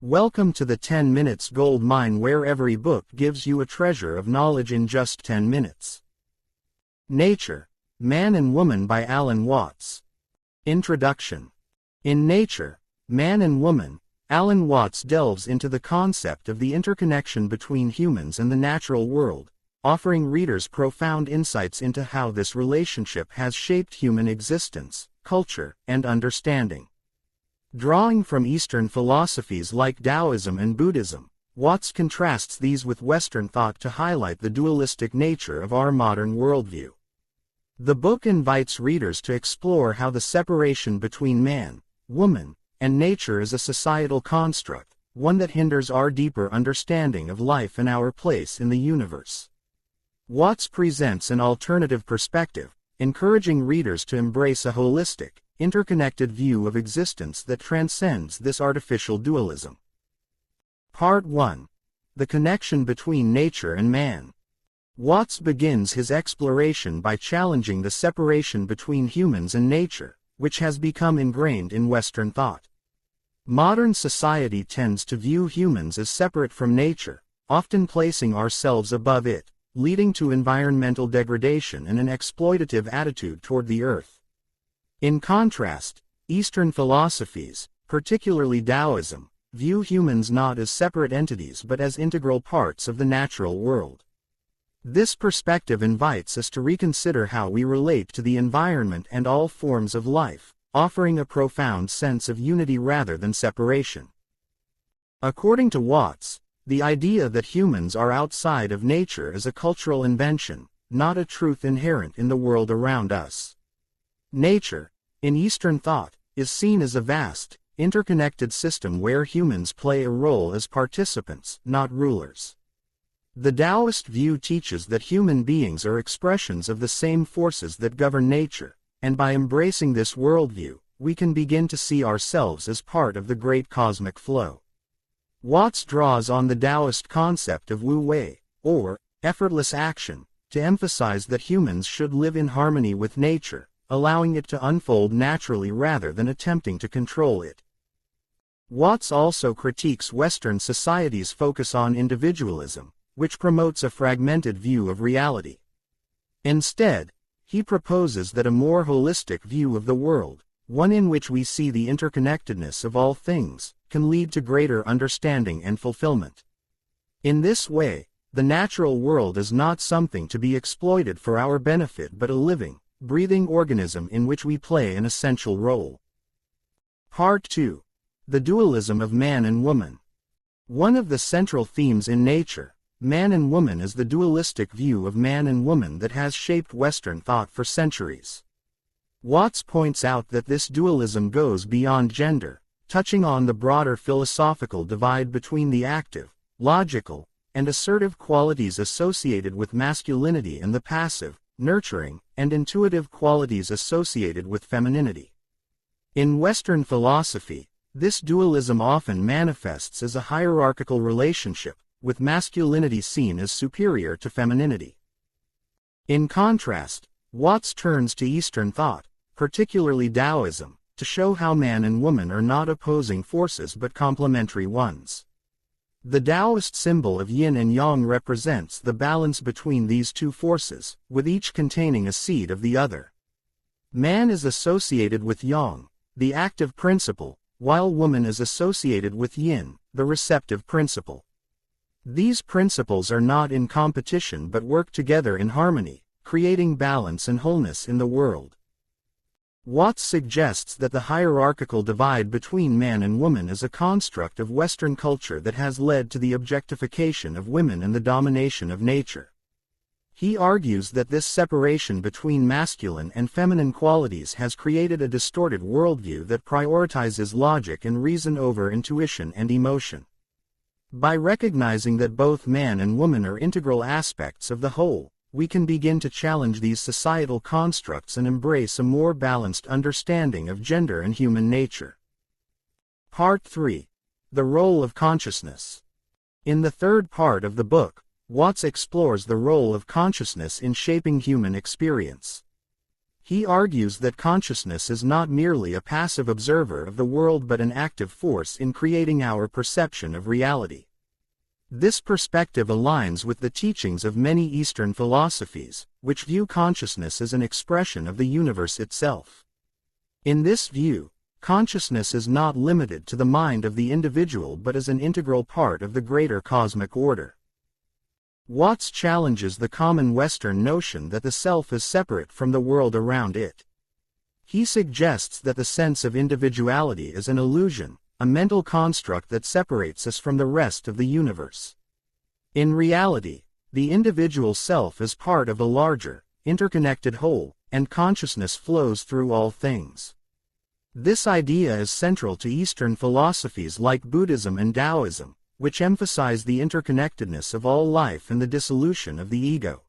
Welcome to the 10 Minutes Gold Mine, where every book gives you a treasure of knowledge in just 10 minutes. Nature, Man and Woman by Alan Watts. Introduction. In Nature, Man and Woman, Alan Watts delves into the concept of the interconnection between humans and the natural world, offering readers profound insights into how this relationship has shaped human existence, culture, and understanding. Drawing from Eastern philosophies like Taoism and Buddhism, Watts contrasts these with Western thought to highlight the dualistic nature of our modern worldview. The book invites readers to explore how the separation between man, woman, and nature is a societal construct, one that hinders our deeper understanding of life and our place in the universe. Watts presents an alternative perspective, encouraging readers to embrace a holistic, interconnected view of existence that transcends this artificial dualism. Part 1. The connection between nature and man. Watts begins his exploration by challenging the separation between humans and nature, which has become ingrained in Western thought. Modern society tends to view humans as separate from nature, often placing ourselves above it, leading to environmental degradation and an exploitative attitude toward the earth. In contrast, Eastern philosophies, particularly Taoism, view humans not as separate entities but as integral parts of the natural world. This perspective invites us to reconsider how we relate to the environment and all forms of life, offering a profound sense of unity rather than separation. According to Watts, the idea that humans are outside of nature is a cultural invention, not a truth inherent in the world around us. Nature, in Eastern thought, is seen as a vast, interconnected system where humans play a role as participants, not rulers. The Taoist view teaches that human beings are expressions of the same forces that govern nature, and by embracing this worldview, we can begin to see ourselves as part of the great cosmic flow. Watts draws on the Taoist concept of Wu Wei, or effortless action, to emphasize that humans should live in harmony with nature, allowing it to unfold naturally rather than attempting to control it. Watts also critiques Western society's focus on individualism, which promotes a fragmented view of reality. Instead, he proposes that a more holistic view of the world, one in which we see the interconnectedness of all things, can lead to greater understanding and fulfillment. In this way, the natural world is not something to be exploited for our benefit but a living, breathing organism in which we play an essential role. Part 2. The dualism of man and woman. One of the central themes in Nature, Man and Woman is the dualistic view of man and woman that has shaped Western thought for centuries. Watts points out that this dualism goes beyond gender, touching on the broader philosophical divide between the active, logical, and assertive qualities associated with masculinity and the passive, nurturing, and intuitive qualities associated with femininity. In Western philosophy, this dualism often manifests as a hierarchical relationship, with masculinity seen as superior to femininity. In contrast, Watts turns to Eastern thought, particularly Taoism, to show how man and woman are not opposing forces but complementary ones. The Taoist symbol of yin and yang represents the balance between these two forces, with each containing a seed of the other. Man is associated with yang, the active principle, while woman is associated with yin, the receptive principle. These principles are not in competition but work together in harmony, creating balance and wholeness in the world. Watts suggests that the hierarchical divide between man and woman is a construct of Western culture that has led to the objectification of women and the domination of nature. He argues that this separation between masculine and feminine qualities has created a distorted worldview that prioritizes logic and reason over intuition and emotion. By recognizing that both man and woman are integral aspects of the whole, we can begin to challenge these societal constructs and embrace a more balanced understanding of gender and human nature. Part 3. The role of consciousness. In the third part of the book, Watts explores the role of consciousness in shaping human experience. He argues that consciousness is not merely a passive observer of the world but an active force in creating our perception of reality. This perspective aligns with the teachings of many Eastern philosophies, which view consciousness as an expression of the universe itself. In this view, consciousness is not limited to the mind of the individual but is an integral part of the greater cosmic order. Watts challenges the common Western notion that the self is separate from the world around it. He suggests that the sense of individuality is an illusion, a mental construct that separates us from the rest of the universe. In reality, the individual self is part of a larger, interconnected whole, and consciousness flows through all things. This idea is central to Eastern philosophies like Buddhism and Taoism, which emphasize the interconnectedness of all life and the dissolution of the ego.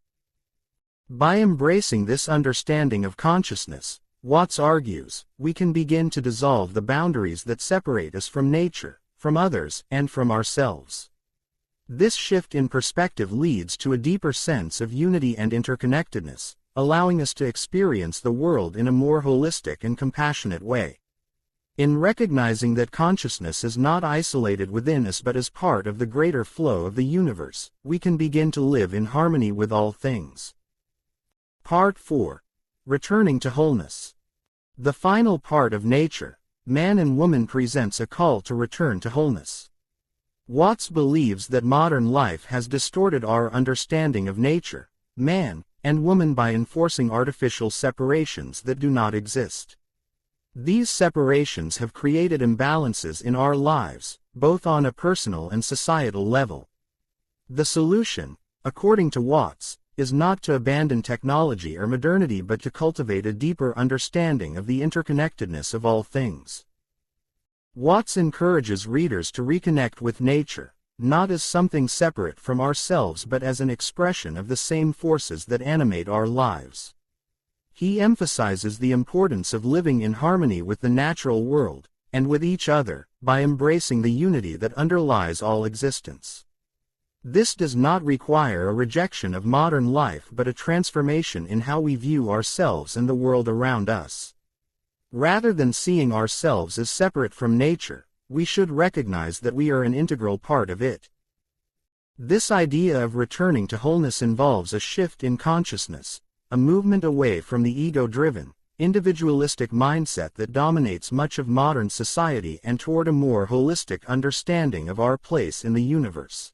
By embracing this understanding of consciousness, Watts argues, we can begin to dissolve the boundaries that separate us from nature, from others, and from ourselves. This shift in perspective leads to a deeper sense of unity and interconnectedness, allowing us to experience the world in a more holistic and compassionate way. In recognizing that consciousness is not isolated within us but is part of the greater flow of the universe, we can begin to live in harmony with all things. Part 4. Returning to Wholeness. The final part of Nature, Man and Woman presents a call to return to wholeness. Watts believes that modern life has distorted our understanding of nature, man, and woman by enforcing artificial separations that do not exist. These separations have created imbalances in our lives, both on a personal and societal level. The solution, according to Watts, is not to abandon technology or modernity but to cultivate a deeper understanding of the interconnectedness of all things. Watts encourages readers to reconnect with nature, not as something separate from ourselves but as an expression of the same forces that animate our lives. He emphasizes the importance of living in harmony with the natural world, and with each other, by embracing the unity that underlies all existence. This does not require a rejection of modern life but a transformation in how we view ourselves and the world around us. Rather than seeing ourselves as separate from nature, we should recognize that we are an integral part of it. This idea of returning to wholeness involves a shift in consciousness, a movement away from the ego-driven, individualistic mindset that dominates much of modern society and toward a more holistic understanding of our place in the universe.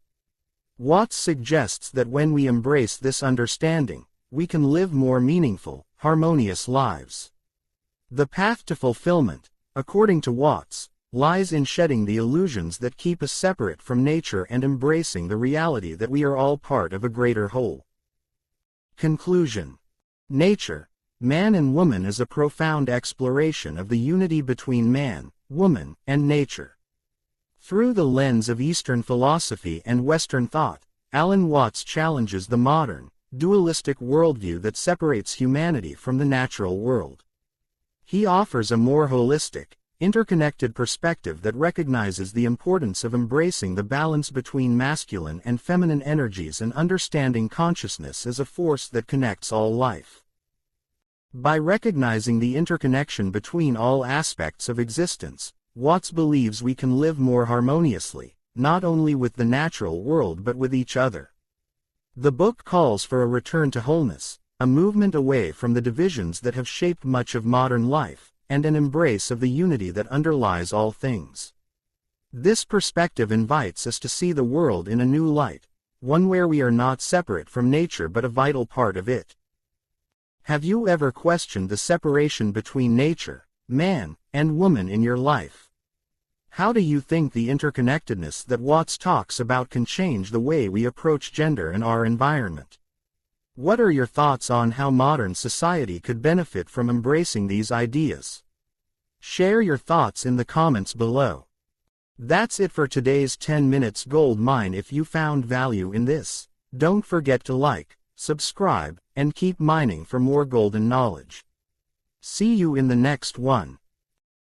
Watts suggests that when we embrace this understanding, we can live more meaningful, harmonious lives. The path to fulfillment, according to Watts, lies in shedding the illusions that keep us separate from nature and embracing the reality that we are all part of a greater whole. Conclusion. Nature, Man and Woman is a profound exploration of the unity between man, woman, and nature. Through the lens of Eastern philosophy and Western thought, Alan Watts challenges the modern, dualistic worldview that separates humanity from the natural world. He offers a more holistic, interconnected perspective that recognizes the importance of embracing the balance between masculine and feminine energies and understanding consciousness as a force that connects all life. By recognizing the interconnection between all aspects of existence, Watts believes we can live more harmoniously, not only with the natural world but with each other. The book calls for a return to wholeness, a movement away from the divisions that have shaped much of modern life, and an embrace of the unity that underlies all things. This perspective invites us to see the world in a new light, one where we are not separate from nature but a vital part of it. Have you ever questioned the separation between nature, man, and woman in your life? How do you think the interconnectedness that Watts talks about can change the way we approach gender and our environment? What are your thoughts on how modern society could benefit from embracing these ideas? Share your thoughts in the comments below. That's it for today's 10 Minutes Gold Mine. If you found value in this, don't forget to like, subscribe, and keep mining for more golden knowledge. See you in the next one.